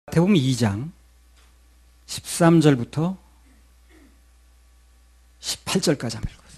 마태복음 2장 13절부터 18절까지 한번 읽어보세요.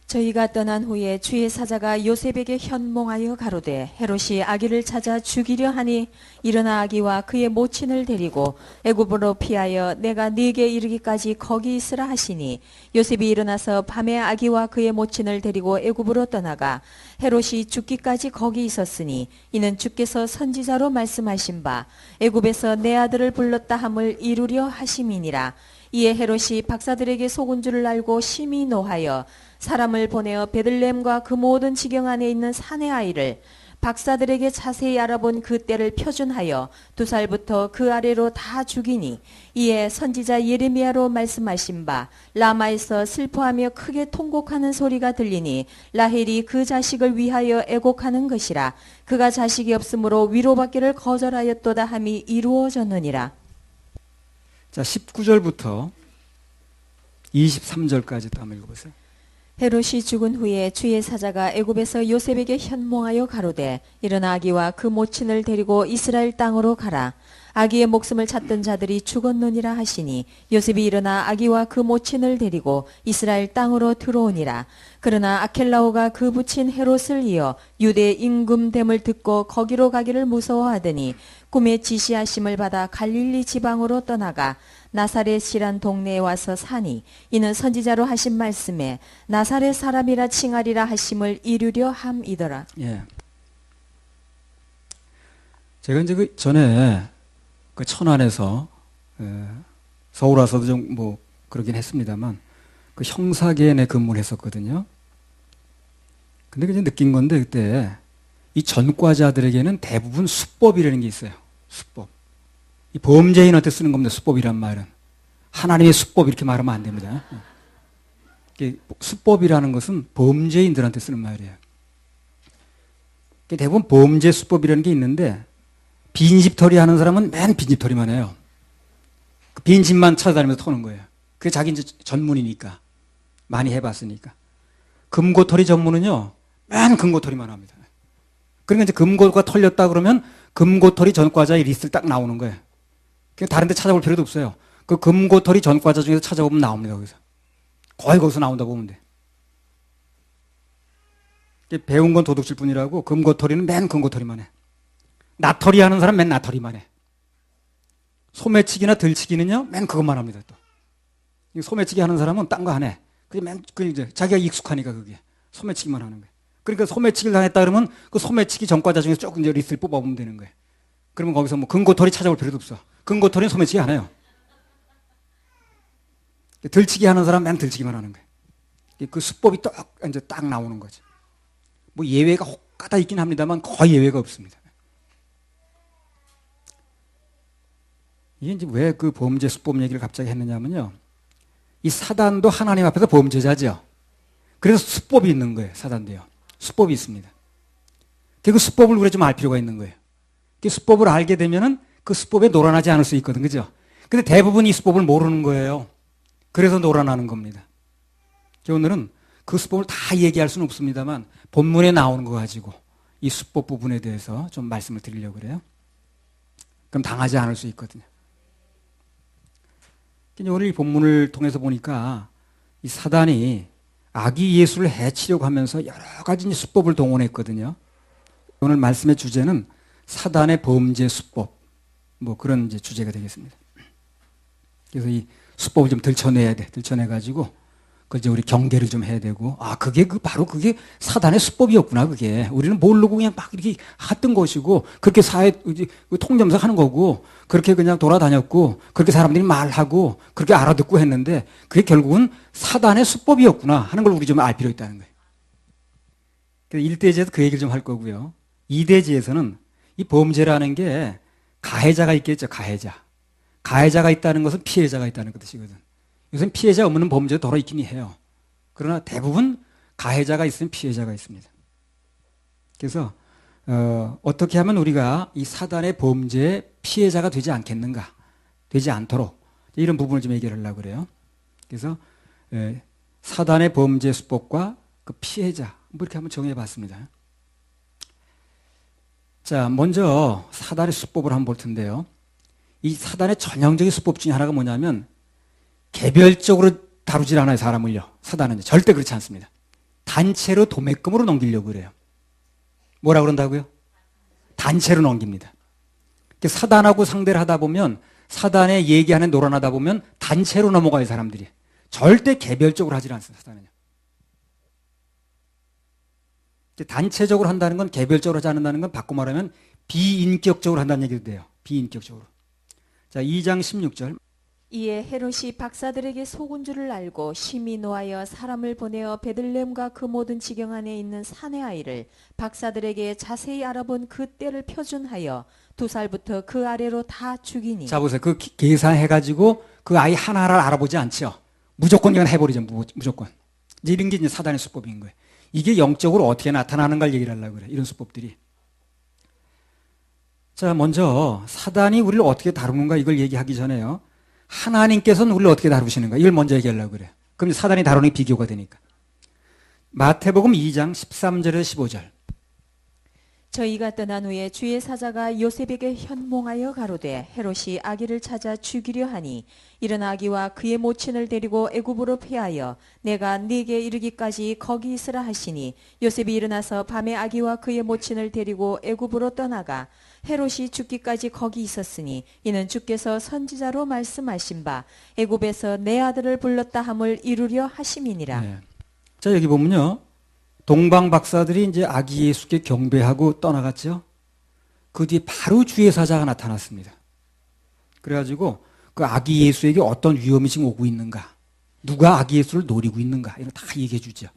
저희가 떠난 후에 주의 사자가 요셉에게 현몽하여 가로되 헤롯이 아기를 찾아 죽이려 하니 일어나 아기와 그의 모친을 데리고 애굽으로 피하여 내가 네게 이르기까지 거기 있으라 하시니 요셉이 일어나서 밤에 아기와 그의 모친을 데리고 애굽으로 떠나가 헤롯이 죽기까지 거기 있었으니 이는 주께서 선지자로 말씀하신 바 애굽에서 내 아들을 불렀다 함을 이루려 하심이니라. 이에 헤롯이 박사들에게 속은 줄을 알고 심히 노하여 사람을 보내어 베들레헴과 그 모든 지경 안에 있는 사내 아이를 박사들에게 자세히 알아본 그 때를 표준하여 2살부터 그 아래로 다 죽이니 이에 선지자 예레미야로 말씀하신 바 라마에서 슬퍼하며 크게 통곡하는 소리가 들리니 라헬이 그 자식을 위하여 애곡하는 것이라. 그가 자식이 없으므로 위로받기를 거절하였도다 함이 이루어졌느니라. 자, 19절부터 23절까지 또 한번 읽어보세요. 헤롯이 죽은 후에 주의 사자가 애굽에서 요셉에게 현몽하여 가로되 일어나 아기와 그 모친을 데리고 이스라엘 땅으로 가라. 아기의 목숨을 찾던 자들이 죽었느니라 하시니 요셉이 일어나 아기와 그 모친을 데리고 이스라엘 땅으로 들어오니라. 그러나 아켈라오가 그 부친 헤롯을 이어 유대 임금됨을 듣고 거기로 가기를 무서워하더니 꿈에 지시하심을 받아 갈릴리 지방으로 떠나가 나사렛이란 동네에 와서 사니 이는 선지자로 하신 말씀에 나사렛 사람이라 칭하리라 하심을 이루려 함이더라. 예. 제가 이제 그 전에 그 천안에서 서울 와서도 좀 뭐 그러긴 했습니다만 그 형사계에 내 근무를 했었거든요. 근데 그냥 느낀 건데 그때 이 전과자들에게는 대부분 수법이라는 게 있어요. 수법. 이 범죄인한테 쓰는 겁니다. 수법이란 말은. 하나님의 수법 이렇게 말하면 안 됩니다. 수법이라는 것은 범죄인들한테 쓰는 말이에요. 대부분 범죄 수법이라는 게 있는데 빈집털이 하는 사람은 맨 빈집털이만 해요. 그 빈집만 찾아다니면서 터는 거예요. 그게 자기 이제 전문이니까. 많이 해봤으니까. 금고털이 전문은요, 맨 금고털이만 합니다. 그러니까 이제 금고가 털렸다 그러면 금고털이 전과자의 리스트를 딱 나오는 거예요. 다른 데 찾아볼 필요도 없어요. 그 금고털이 전과자 중에서 찾아보면 나옵니다. 거기서. 거의 거기서 나온다 보면 돼. 배운 건 도둑질 뿐이라고 금고털이는 맨 금고털이만 해. 나털이 하는 사람 맨 나털이만 해. 소매치기나 들치기는요, 맨 그것만 합니다. 또. 소매치기 하는 사람은 딴 거 안 해. 이제 자기가 익숙하니까 그게. 소매치기만 하는 거예요. 그러니까 소매치기를 당했다 그러면 그 소매치기 전과자 중에서 조금 이제 리스트를 뽑아보면 되는 거예요. 그러면 거기서 뭐 금고털이 찾아볼 필요도 없어. 금고털이는 소매치기 안 해요. 들치기 하는 사람 맨 들치기만 하는 거예요. 그 수법이 이제 딱 나오는 거죠. 뭐 예외가 혹가다 있긴 합니다만 거의 예외가 없습니다. 이게 이제 왜 그 범죄 수법 얘기를 갑자기 했느냐면요. 이 사단도 하나님 앞에서 범죄자죠. 그래서 수법이 있는 거예요. 사단도요. 수법이 있습니다. 그 수법을 우리가 좀 알 필요가 있는 거예요. 그 수법을 알게 되면은 그 수법에 놀아나지 않을 수 있거든. 그죠? 근데 대부분 이 수법을 모르는 거예요. 그래서 놀아나는 겁니다. 오늘은 그 수법을 다 얘기할 수는 없습니다만 본문에 나오는 거 가지고 이 수법 부분에 대해서 좀 말씀을 드리려고 그래요. 그럼 당하지 않을 수 있거든요. 오늘 이 본문을 통해서 보니까 이 사단이 아기 예수를 해치려고 하면서 여러 가지 수법을 동원했거든요. 오늘 말씀의 주제는 사단의 범죄 수법, 뭐 그런 이제 주제가 되겠습니다. 그래서 이 수법을 좀 들춰내야 돼. 들춰내가지고, 그 이제 우리 경계를 좀 해야 되고, 그게 바로 그게 사단의 수법이었구나, 그게. 우리는 모르고 그냥 막 이렇게 했던 것이고, 그렇게 사회, 통점사 하는 거고, 그렇게 그냥 돌아다녔고, 그렇게 사람들이 말하고, 그렇게 알아듣고 했는데, 그게 결국은 사단의 수법이었구나 하는 걸 우리 좀 알 필요 있다는 거예요. 그래서 1대지에서 그 얘기를 좀 할 거고요. 2대지에서는 이 범죄라는 게 가해자가 있겠죠, 가해자. 가해자가 있다는 것은 피해자가 있다는 뜻이거든. 요새는 피해자 없는 범죄도 더러 있긴 해요. 그러나 대부분 가해자가 있으면 피해자가 있습니다. 그래서 어떻게 하면 우리가 이 사단의 범죄의 피해자가 되지 않겠는가, 되지 않도록 이런 부분을 좀 얘기를 하려고 그래요. 그래서 사단의 범죄 수법과 그 피해자 뭐 이렇게 한번 정해봤습니다. 자, 먼저 사단의 수법을 한번 볼 텐데요. 이 사단의 전형적인 수법 중에 하나가 뭐냐면 개별적으로 다루질 않아요, 사람을요. 사단은 절대 그렇지 않습니다. 단체로 도매금으로 넘기려고 그래요. 뭐라 그런다고요? 단체로 넘깁니다. 사단하고 상대를 하다 보면 사단의 얘기 안에 놀아나다 보면 단체로 넘어가요, 사람들이. 절대 개별적으로 하질 않습니다, 사단은요. 단체적으로 한다는 건 개별적으로 하지 않는다는 건 바꿔 말하면 비인격적으로 한다는 얘기도 돼요. 비인격적으로. 자, 2장 16절. 이에 헤롯이 박사들에게 속은 줄을 알고 심히 노하여 사람을 보내어 베들레헴과 그 모든 지경 안에 있는 사내 아이를 박사들에게 자세히 알아본 그 때를 표준하여 2살부터 그 아래로 다 죽이니. 자, 보세요. 그 계산해가지고 그 아이 하나하나 알아보지 않죠. 무조건 그냥 해버리죠. 무조건. 이제 이런 게 이제 사단의 수법인 거예요. 이게 영적으로 어떻게 나타나는가를 얘기를 하려고 그래요. 이런 수법들이. 자, 먼저 사단이 우리를 어떻게 다루는가 이걸 얘기하기 전에요. 하나님께서는 우리를 어떻게 다루시는가 이걸 먼저 얘기하려고 그래요. 그럼 사단이 다루는 게 비교가 되니까. 마태복음 2장 13절에서 15절. 저희가 떠난 후에 주의 사자가 요셉에게 현몽하여 가로되 헤롯이 아기를 찾아 죽이려 하니 이런 아기와 그의 모친을 데리고 애굽으로 피하여 내가 네게 이르기까지 거기 있으라 하시니 요셉이 일어나서 밤에 아기와 그의 모친을 데리고 애굽으로 떠나가 헤롯이 죽기까지 거기 있었으니 이는 주께서 선지자로 말씀하신 바 애굽에서 내 아들을 불렀다 함을 이루려 하심이니라. 네. 자, 여기 보면요. 동방 박사들이 이제 아기 예수께 경배하고 떠나갔죠. 그 뒤에 바로 주의 사자가 나타났습니다. 그래가지고 그 아기 예수에게 어떤 위험이 지금 오고 있는가, 누가 아기 예수를 노리고 있는가 이런 다 얘기해 주죠.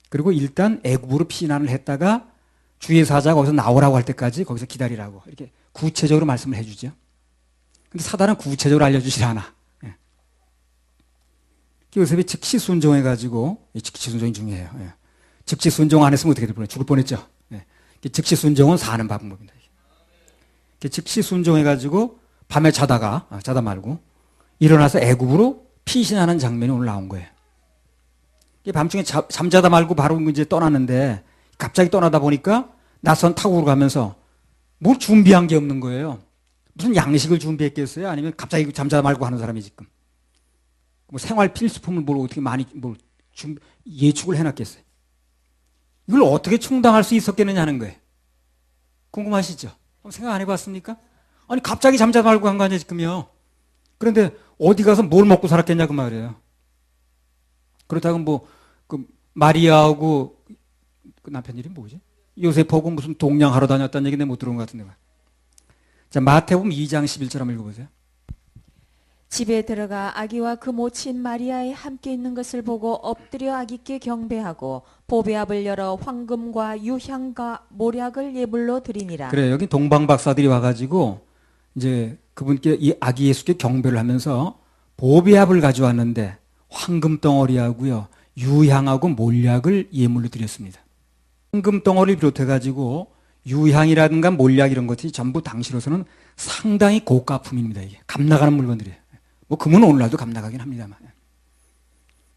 그리고 일단 애굽으로 피난을 했다가 주의 사자가 거기서 나오라고 할 때까지 거기서 기다리라고 이렇게 구체적으로 말씀을 해주죠. 근데 사단은 구체적으로 알려주질 않아. 예. 요셉이 즉시 순종해가지고, 즉시 순종이 중요해요. 예. 즉시 순종 안 했으면 어떻게 될 뻔했죠? 죽을 뻔했죠. 예. 즉시 순종은 사는 방법입니다. 즉시 순종해가지고 밤에 자다 말고 일어나서 애굽으로 피신하는 장면이 오늘 나온 거예요. 밤중에 잠자다 말고 바로 이제 떠났는데 갑자기 떠나다 보니까 낯선 타국으로 가면서 뭘 준비한 게 없는 거예요. 무슨 양식을 준비했겠어요? 아니면 갑자기 잠자다 말고 하는 사람이 지금. 뭐 생활 필수품을 뭘 어떻게 많이 예축을 해놨겠어요? 이걸 어떻게 충당할 수 있었겠느냐 하는 거예요. 궁금하시죠? 생각 안 해봤습니까? 아니 갑자기 잠자다 말고 한 거 아니야 지금요. 그런데 어디 가서 뭘 먹고 살았겠냐 그 말이에요. 그렇다고 그 마리아하고 그 남편 이름이 뭐지? 요셉하고 무슨 동냥하러 다녔다는 얘기 내가 못 들은 것 같은데. 자, 마태복음 2장 11절 한번 읽어보세요. 집에 들어가 아기와 그 모친 마리아에 함께 있는 것을 보고 엎드려 아기께 경배하고 보배압을 열어 황금과 유향과 모략을 예물로 드리니라. 그래, 여기 동방 박사들이 와가지고 이제 그분께 이 아기 예수께 경배를 하면서 보배압을 가져왔는데 황금 덩어리하고요 유향하고 몰약을 예물로 드렸습니다. 황금 덩어리를 비롯해가지고 유향이라든가 몰약 이런 것들이 전부 당시로서는 상당히 고가품입니다. 이게 값 나가는 물건들이에요. 뭐 금은 오늘날도 값 나가긴 합니다만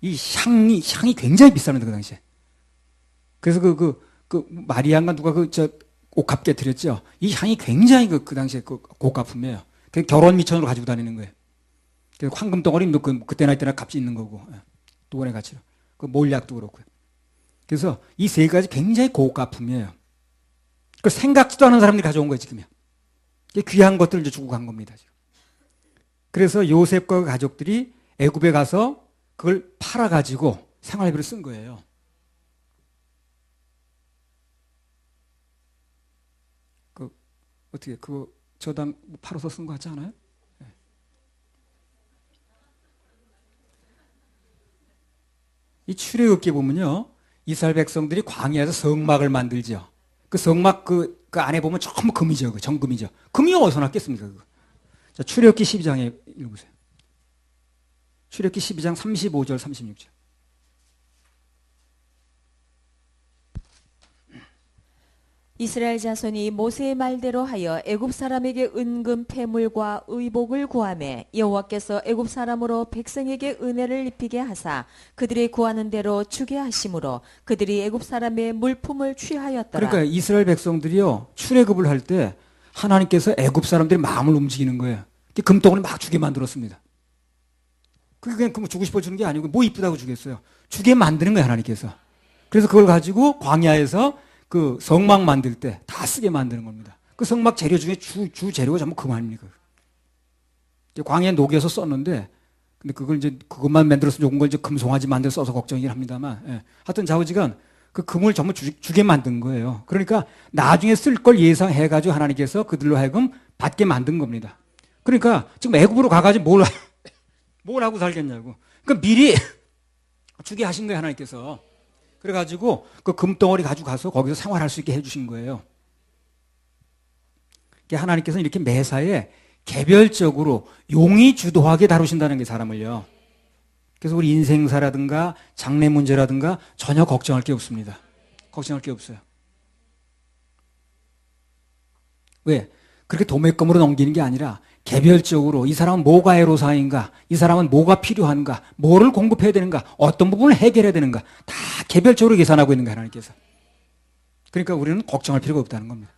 이 향이 굉장히 비쌉니다 그 당시에. 그래서 그 마리아인가 누가 옷 값게 드렸죠. 이 향이 굉장히 그 당시에 그 고가품이에요. 결혼 미천으로 가지고 다니는 거예요. 그래서 황금 덩어리 그때나 이때나 값이 있는 거고 두 번의 가치로. 그 몰약도 그렇고요. 그래서 이 세 가지 굉장히 고가품이에요. 그 생각지도 않은 사람들이 가져온 거예요 지금요. 귀한 것들을 이제 주고 간 겁니다 지금. 그래서 요셉과 그 가족들이 애굽에 가서 그걸 팔아가지고 생활비를 쓴 거예요. 어떻게 저당 팔아서 쓴 거 같지 않아요? 네. 이 출애굽기에 보면요, 이스라엘 백성들이 광야에서 성막을 만들죠. 그 성막 그 안에 보면 전부 금이죠, 정금이죠. 금이 어디서 났겠습니까? 그거. 자, 출애굽기 12장에 읽어보세요. 출애굽기 12장 35절 36절. 이스라엘 자손이 모세의 말대로 하여 애굽 사람에게 은금 패물과 의복을 구하매 여호와께서 애굽 사람으로 백성에게 은혜를 입히게 하사 그들이 구하는 대로 주게 하심으로 그들이 애굽 사람의 물품을 취하였더라. 그러니까 이스라엘 백성들이요 출애굽을 할 때 하나님께서 애굽 사람들의 마음을 움직이는 거예요. 금덩어리 막 주게 만들었습니다. 그게 그냥 그 주고 싶어 주는 게 아니고 뭐 이쁘다고 주겠어요. 주게 만드는 거예요, 하나님께서. 그래서 그걸 가지고 광야에서 그 성막 만들 때 다 쓰게 만드는 겁니다. 그 성막 재료 중에 주 재료가 전부 금입니다. 광야에 녹여서 썼는데, 근데 그걸 이제 그것만 만들어서 좋은 걸 이제 금송아지 만들어 써서 걱정이긴 합니다만, 예. 하여튼 좌우지간 그 금을 전부 주게 만든 거예요. 그러니까 나중에 쓸 걸 예상해가지고 하나님께서 그들로 하여금 받게 만든 겁니다. 그러니까 지금 애굽으로 가가지고 뭘 하고 살겠냐고. 그러니까 미리 주게 하신 거예요, 하나님께서. 그래가지고 그 금덩어리 가지고 가서 거기서 생활할 수 있게 해주신 거예요. 하나님께서는 이렇게 매사에 개별적으로 용이 주도하게 다루신다는 게 사람을요. 그래서 우리 인생사라든가 장래 문제라든가 전혀 걱정할 게 없습니다. 걱정할 게 없어요. 왜? 그렇게 도매금으로 넘기는 게 아니라 개별적으로 이 사람은 뭐가 애로사항인가, 이 사람은 뭐가 필요한가, 뭐를 공급해야 되는가, 어떤 부분을 해결해야 되는가 다 개별적으로 계산하고 있는 거예요, 하나님께서. 그러니까 우리는 걱정할 필요가 없다는 겁니다.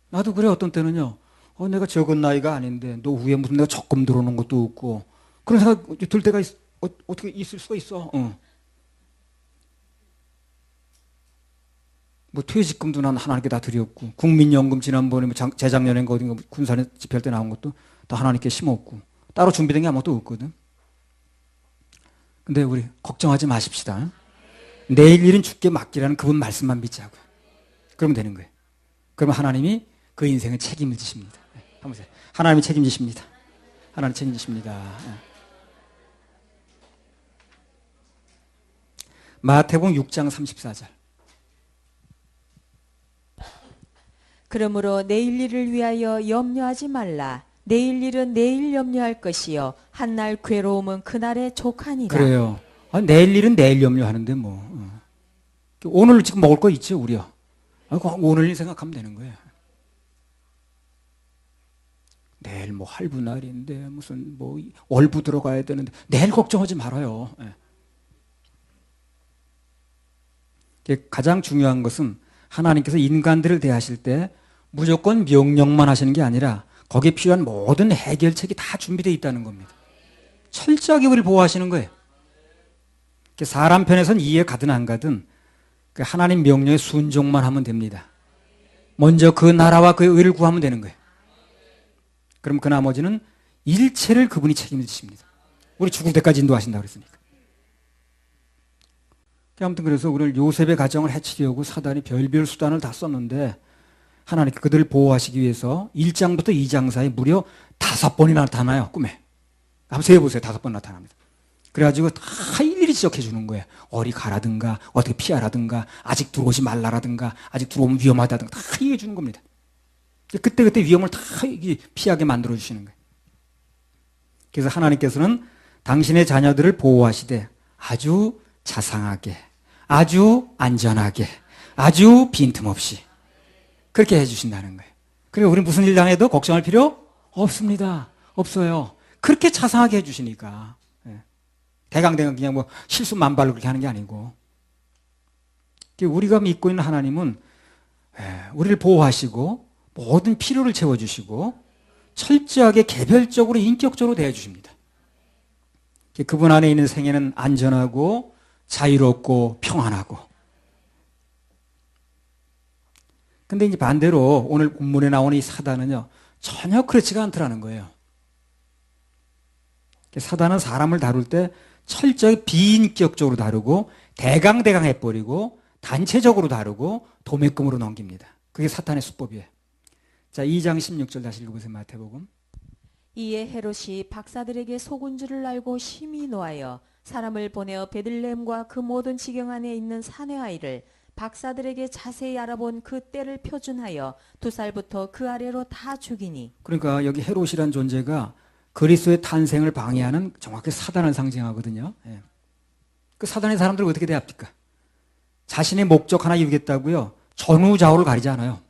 나도 그래. 어떤 때는요, 내가 적은 나이가 아닌데 노후에 무슨 내가 적금 들어오는 것도 없고 그런 생각 들 때가 어떻게 있을 수가 있어. 뭐 퇴직금도 난 하나님께 다 드렸고, 국민연금 지난번에 재작년에 어딘가 군산에 집회할 때 나온 것도 다 하나님께 심었고, 따로 준비된 게 아무것도 없거든. 근데 우리 걱정하지 마십시다. 내일 일은 주께 맡기라는 그분 말씀만 믿자고요. 그러면 되는 거예요. 그러면 하나님이 그 인생의 책임을 지십니다. 한번 보세요. 하나님이 책임지십니다. 하나님 책임지십니다. 마태복음 6장 34절. 그러므로 내일 일을 위하여 염려하지 말라. 내일 일은 내일 염려할 것이요 한날 괴로움은 그날에 족하니라. 그래요. 내일 일은 내일 염려하는데 뭐. 오늘 지금 먹을 거 있죠, 우리요. 오늘 일 생각하면 되는 거예요. 내일 뭐 할부 날인데 무슨 뭐 월부 들어가야 되는데 내일 걱정하지 말아요. 가장 중요한 것은 하나님께서 인간들을 대하실 때 무조건 명령만 하시는 게 아니라 거기에 필요한 모든 해결책이 다 준비되어 있다는 겁니다. 철저하게 우리를 보호하시는 거예요. 사람 편에서는 이해 가든 안 가든 하나님 명령에 순종만 하면 됩니다. 먼저 그 나라와 그의 의를 구하면 되는 거예요. 그럼 그 나머지는 일체를 그분이 책임지십니다. 우리 죽을 때까지 인도하신다고 그랬으니까. 아무튼 그래서 우리를 요셉의 가정을 해치려고 사단이 별별 수단을 다 썼는데 하나님께 그들을 보호하시기 위해서 1장부터 2장 사이 무려 5번이나 나타나요, 꿈에. 한번 세어보세요. 5번 나타납니다. 그래가지고 다 일일이 지적해 주는 거예요. 어리 가라든가, 어떻게 피하라든가, 아직 들어오지 말라라든가, 아직 들어오면 위험하다든가 다 얘기해 주는 겁니다. 그때그때 위험을 다 피하게 만들어 주시는 거예요. 그래서 하나님께서는 당신의 자녀들을 보호하시되 아주 자상하게, 아주 안전하게, 아주 빈틈없이 그렇게 해주신다는 거예요. 그리고 우리는 무슨 일 당해도 걱정할 필요 없습니다. 없어요. 그렇게 자상하게 해주시니까. 대강대강 그냥 뭐 실수 만발로 그렇게 하는 게 아니고. 우리가 믿고 있는 하나님은 우리를 보호하시고 모든 필요를 채워주시고 철저하게 개별적으로 인격적으로 대해주십니다. 그분 안에 있는 생애는 안전하고 자유롭고 평안하고. 근데 이제 반대로 오늘 본문에 나오는 이 사단은요, 전혀 그렇지가 않더라는 거예요. 사단은 사람을 다룰 때 철저히 비인격적으로 다루고 대강대강 해버리고 단체적으로 다루고 도매금으로 넘깁니다. 그게 사탄의 수법이에요. 자, 2장 16절 다시 읽어보세요. 마태복음. 이에 헤롯이 박사들에게 속은 줄을 알고 심히 노하여 사람을 보내어 베들레헴과 그 모든 지경 안에 있는 사내 아이를 박사들에게 자세히 알아본 그 때를 표준하여 2살부터 그 아래로 다 죽이니. 그러니까 여기 헤롯이란 존재가 그리스도의 탄생을 방해하는 정확히 사단을 상징하거든요. 그 사단의 사람들을 어떻게 대합니까? 자신의 목적 하나 이루겠다고요, 전후좌우를 가리지 않아요.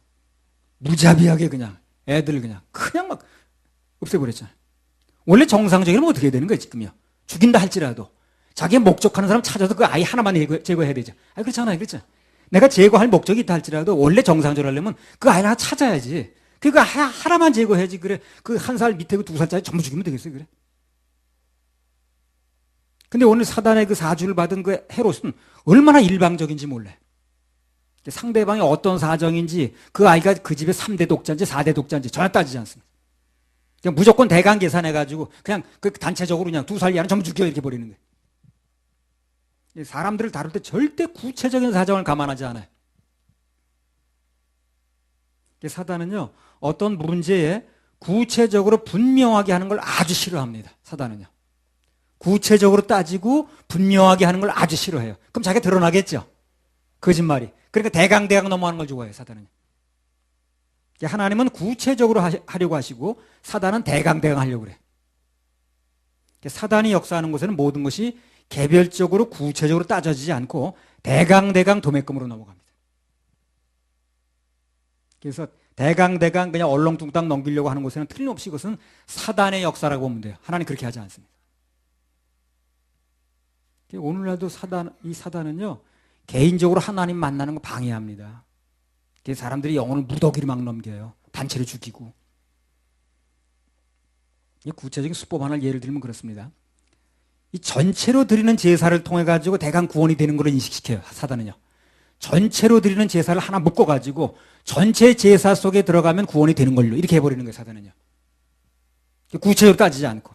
무자비하게 그냥 애들을 그냥 막 없애버렸잖아요. 원래 정상적이면 어떻게 해야 되는 거예요, 지금요? 죽인다 할지라도 자기의 목적하는 사람 찾아서 그 아이 하나만 제거해야 되죠. 그렇잖아요. 그렇죠? 내가 제거할 목적이 있다 할지라도 원래 정상적으로 하려면 그 아이를 하나 찾아야지. 그거 하나만 제거해야지. 그래. 그 1살 밑에 그 2살짜리 전부 죽이면 되겠어요. 그래. 근데 오늘 사단의 그 사주를 받은 그 헤롯은 얼마나 일방적인지 몰래. 상대방이 어떤 사정인지 그 아이가 그 집의 3대 독자인지 4대 독자인지 전혀 따지지 않습니다. 그냥 무조건 대강 계산해가지고 그냥 그 단체적으로 그냥 2살 이하는 전부 죽여 이렇게 버리는 거예요. 사람들을 다룰 때 절대 구체적인 사정을 감안하지 않아요. 사단은요, 어떤 문제에 구체적으로 분명하게 하는 걸 아주 싫어합니다. 사단은요. 구체적으로 따지고 분명하게 하는 걸 아주 싫어해요. 그럼 자기가 드러나겠죠. 거짓말이. 그러니까 대강 넘어가는 걸 좋아해요. 사단은요. 하나님은 구체적으로 하려고 하시고 사단은 대강 하려고 그래. 사단이 역사하는 곳에는 모든 것이 개별적으로 구체적으로 따져지지 않고 대강 도매금으로 넘어갑니다. 그래서 대강 그냥 얼렁뚱땅 넘기려고 하는 곳에는 틀림없이 그것은 사단의 역사라고 보면 돼요. 하나님 그렇게 하지 않습니다. 오늘날도 이 사단은요, 개인적으로 하나님 만나는 거 방해합니다. 사람들이 영혼을 무더기로 막 넘겨요. 단체로 죽이고. 구체적인 수법 하나를 예를 들면 그렇습니다. 이 전체로 드리는 제사를 통해 가지고 대강 구원이 되는 걸 인식시켜요. 사단은요. 전체로 드리는 제사를 하나 묶어 가지고 전체 제사 속에 들어가면 구원이 되는 걸로 이렇게 해버리는 거예요. 사단은요. 구체적으로 따지지 않고.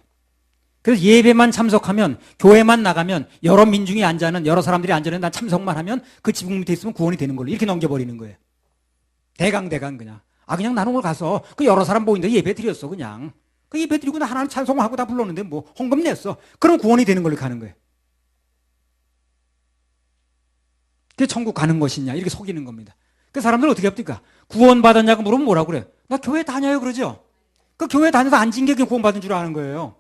그래서 예배만 참석하면, 교회만 나가면, 여러 민중이 앉아는, 여러 사람들이 앉아는 난 참석만 하면 그 지붕 밑에 있으면 구원이 되는 걸로 이렇게 넘겨버리는 거예요. 대강 그냥. 그냥 나는 오늘 가서 그 여러 사람 보이는데 예배 드렸어, 그냥. 그 예배 드리고 나 하나님 찬송하고 다 불렀는데 뭐 헌금 냈어. 그럼 구원이 되는 걸로 가는 거예요. 그게 천국 가는 것이냐, 이렇게 속이는 겁니다. 그 사람들은 어떻게 합니까? 구원받았냐고 물으면 뭐라고 그래요? 나 교회 다녀요, 그러죠? 그 교회 다녀서 앉은 게 그냥 구원받은 줄 아는 거예요.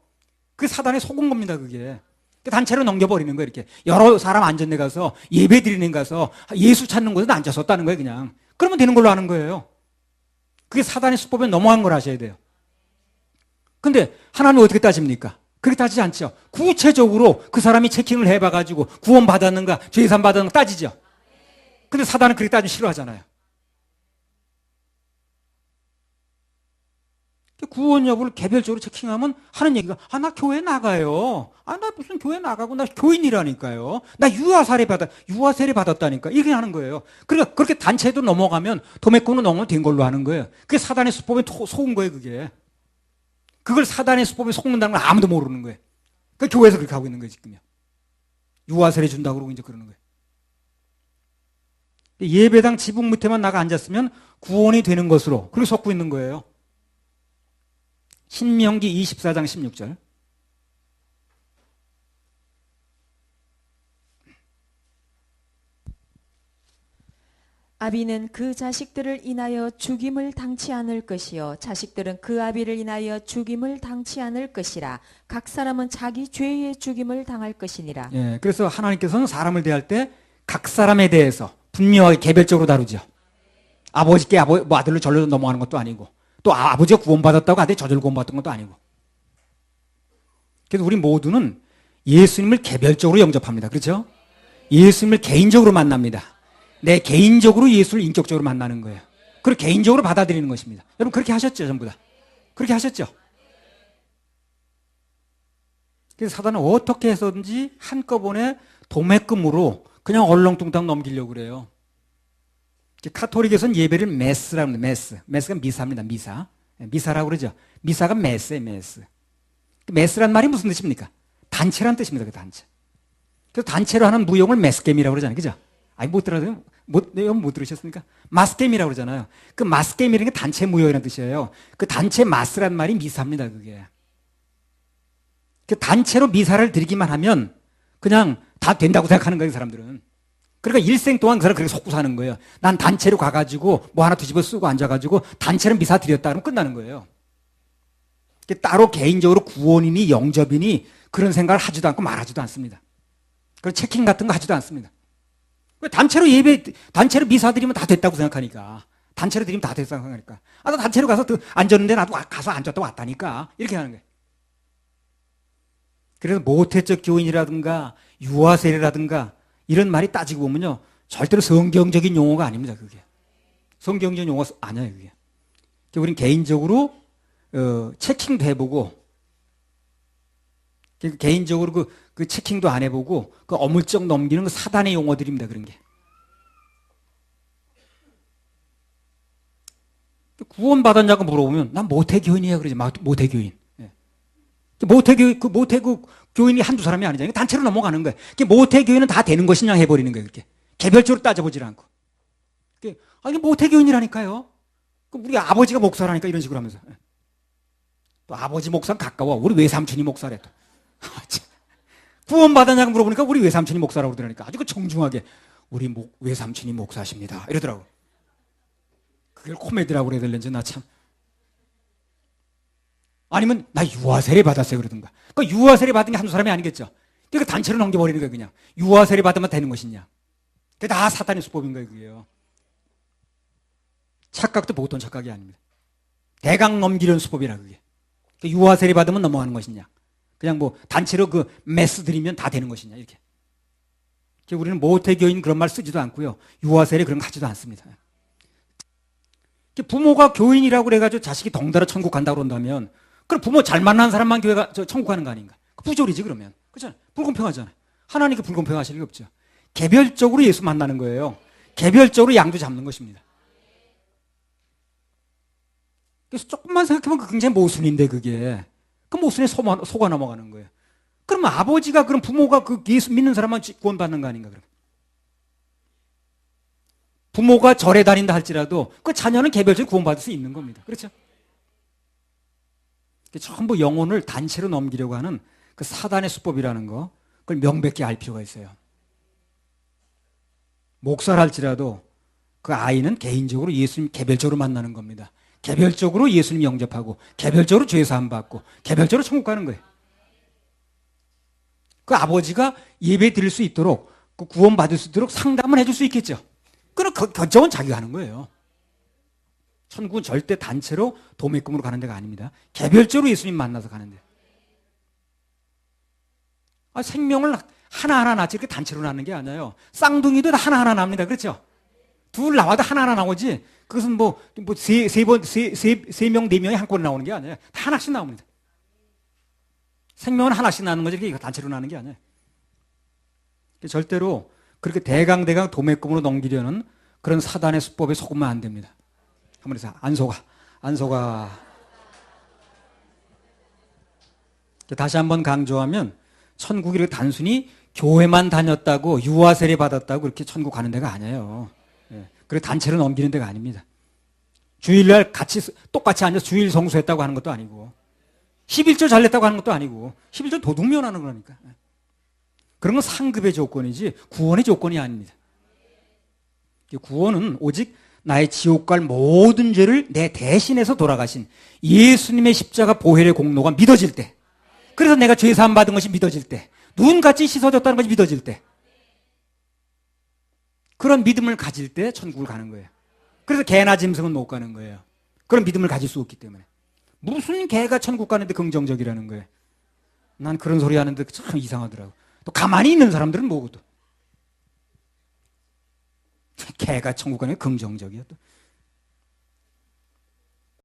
그 사단에 속은 겁니다, 그게. 단체로 넘겨버리는 거예요, 이렇게. 여러 사람 앉은 데 가서, 예배 드리는 데 가서, 예수 찾는 곳에 앉았었다는 거예요, 그냥. 그러면 되는 걸로 아는 거예요. 그게 사단의 수법에 넘어간 걸 아셔야 돼요. 근데 하나님은 어떻게 따집니까? 그렇게 따지지 않죠. 구체적으로 그 사람이 체킹을 해봐가지고 구원받았는가, 죄산 받았는가 따지죠. 근데 사단은 그렇게 따지면 싫어하잖아요. 구원 여부를 개별적으로 체킹하면 하는 얘기가, 나 교회 나가요. 나 무슨 교회 나가고, 나 교인이라니까요. 나 유아세례 받았다니까. 이렇게 하는 거예요. 그러니까 그렇게 단체도 넘어가면, 도매금으로 넘어가면 된 걸로 하는 거예요. 그게 사단의 수법에 속은 거예요, 그게. 그걸 사단의 수법에 속는다는 걸 아무도 모르는 거예요. 그 교회에서 그렇게 하고 있는 거예요, 지금요. 유아세례 준다고 그러고 이제 그러는 거예요. 예배당 지붕 밑에만 나가 앉았으면 구원이 되는 것으로, 그렇게 속고 있는 거예요. 신명기 24장 16절. 아비는 그 자식들을 인하여 죽임을 당치 않을 것이요 자식들은 그 아비를 인하여 죽임을 당치 않을 것이라. 각 사람은 자기 죄의 죽임을 당할 것이니라. 예, 그래서 하나님께서는 사람을 대할 때 각 사람에 대해서 분명하게 개별적으로 다루죠. 아버지께 뭐 아들로 절로 넘어가는 것도 아니고, 또 아버지가 구원받았다고 아들이 저절로 구원받았던 것도 아니고. 그래서 우리 모두는 예수님을 개별적으로 영접합니다. 그렇죠? 예수님을 개인적으로 만납니다. 내 개인적으로 예수를 인격적으로 만나는 거예요. 그리고 개인적으로 받아들이는 것입니다. 여러분 그렇게 하셨죠, 전부 다. 그렇게 하셨죠? 그래서 사단은 어떻게 해서든지 한꺼번에 도매금으로 그냥 얼렁뚱땅 넘기려고 그래요. 카톨릭에서는 예배를 메스라고 합니다. 메스가 미사입니다. 미사라고 그러죠. 미사가 메스예요, 메스. 메스란 말이 무슨 뜻입니까? 단체란 뜻입니다. 그 단체. 그래서 단체로 하는 무용을 메스게임이라고 그러잖아요. 그죠? 못 들으셨습니까? 마스게임이라고 그러잖아요. 그 마스게임이라는 게 단체 무용이라는 뜻이에요. 그 단체 마스란 말이 미사입니다. 그게. 그 단체로 미사를 드리기만 하면 그냥 다 된다고 생각하는 거예요, 그 사람들은. 그러니까 일생 동안 그 사람 그렇게 속고 사는 거예요. 난 단체로 가가지고 뭐 하나 뒤집어 쓰고 앉아가지고 단체로 미사 드렸다 그러면 끝나는 거예요. 따로 개인적으로 구원이니 영접이니 그런 생각을 하지도 않고 말하지도 않습니다. 그리고 체킹 같은 거 하지도 않습니다. 단체로 단체로 미사 드리면 다 됐다고 생각하니까. 단체로 드리면 다 됐다고 생각하니까. 나 단체로 가서 앉았는데 나도 가서 앉았다 왔다니까. 이렇게 하는 거예요. 그래서 모태적 교인이라든가 유아세례라든가 이런 말이 따지고 보면요. 절대로 성경적인 용어가 아닙니다. 그게 성경적인 용어 아니에요. 그게 우린 개인적으로 체킹도 해보고 개인적으로 그 체킹도 안 해보고 그 어물쩍 넘기는 그 사단의 용어들입니다. 그런 게 구원받았냐고 물어보면 난 모태교인이야 그러지. 모태교인. 모태교 교인이 한두 사람이 아니잖아요. 단체로 넘어가는 거예요. 모태교인은 다 되는 것이냐 해버리는 거예요. 그렇게 개별적으로 따져보질 않고. 이게 모태교인이라니까요. 우리 아버지가 목사라니까 이런 식으로 하면서. 또 아버지 목사는 가까워. 우리 외삼촌이 목사래 또. 구원받았냐고 물어보니까 우리 외삼촌이 목사라고 그러니까 아주 정중하게 우리 외삼촌이 목사십니다. 이러더라고. 그걸 코미디라고 그래야 될는지 나 참. 아니면 나 유아 세례 받았어요 그러든가. 그 유아 세례 받은 게 한두 사람이 아니겠죠. 그러니까 단체로 넘겨버리는 거예요 그냥. 유아 세례 받으면 되는 것이냐. 그게 다 사탄의 수법인 거예요 그게요. 착각도 보통 착각이 아닙니다. 대강 넘기려는 수법이라 그게. 유아 세례 받으면 넘어가는 것이냐. 그냥 뭐 단체로 그 메스 드리면 다 되는 것이냐 이렇게. 우리는 모태교인 그런 말 쓰지도 않고요. 유아 세례 그런 거 하지도 않습니다. 부모가 교인이라고 그래가지고 자식이 덩달아 천국 간다고 그런다면 그럼 부모 잘 만난 사람만 천국 가는 거 아닌가? 부조리지 그러면. 그렇잖아요. 불공평하잖아요. 하나님께 불공평하실 리 없죠. 개별적으로 예수 만나는 거예요. 개별적으로 양도 잡는 것입니다. 그래서 조금만 생각해보면 굉장히 모순인데 그게. 그 모순에 속아 넘어가는 거예요. 그러면 아버지가 그럼 부모가 그 예수 믿는 사람만 구원받는 거 아닌가 그럼. 부모가 절에 다닌다 할지라도 그 자녀는 개별적으로 구원받을 수 있는 겁니다. 그렇죠? 전부 영혼을 단체로 넘기려고 하는 그 사단의 수법이라는 거, 그걸 명백히 알 필요가 있어요. 목사랄지라도 그 아이는 개인적으로 예수님 개별적으로 만나는 겁니다. 개별적으로 예수님 영접하고 개별적으로 죄 사함 받고 개별적으로 천국 가는 거예요. 그 아버지가 예배 드릴 수 있도록 그 구원 받을 수 있도록 상담을 해줄 수 있겠죠. 그럼 결정은 자기가 하는 거예요. 천국은 절대 단체로 도매금으로 가는 데가 아닙니다. 개별적으로 예수님 만나서 가는 데. 생명을 하나하나 낳지 이렇게 단체로 낳는 게 아니에요. 쌍둥이도 하나하나 납니다. 그렇죠? 둘 나와도 하나하나 나오지. 그것은 세 명, 네 명이 한꺼번에 나오는 게 아니에요. 다 하나씩 나옵니다. 생명은 하나씩 낳는 거지. 이게 단체로 낳는 게 아니에요. 절대로 그렇게 대강 도매금으로 넘기려는 그런 사단의 수법에 속으면 안 됩니다. 한번 해서 안 속아. 다시 한번 강조하면 천국이 단순히 교회만 다녔다고 유아 세례 받았다고 그렇게 천국 가는 데가 아니에요. 그렇게 단체로 넘기는 데가 아닙니다. 주일날 똑같이 앉아서 주일 성수했다고 하는 것도 아니고 11조 잘 냈다고 하는 것도 아니고 11조 도둑면 하는 거니까. 그런 건 상급의 조건이지 구원의 조건이 아닙니다. 구원은 오직 나의 지옥 갈 모든 죄를 내 대신해서 돌아가신 예수님의 십자가 보혈의 공로가 믿어질 때, 그래서 내가 죄 사함 받은 것이 믿어질 때, 눈같이 씻어졌다는 것이 믿어질 때, 그런 믿음을 가질 때 천국을 가는 거예요. 그래서 개나 짐승은 못 가는 거예요. 그런 믿음을 가질 수 없기 때문에. 무슨 개가 천국 가는데 긍정적이라는 거예요. 난 그런 소리 하는데 참 이상하더라고. 또 가만히 있는 사람들은 뭐고 또 개가 천국 가는 게 긍정적이야 또.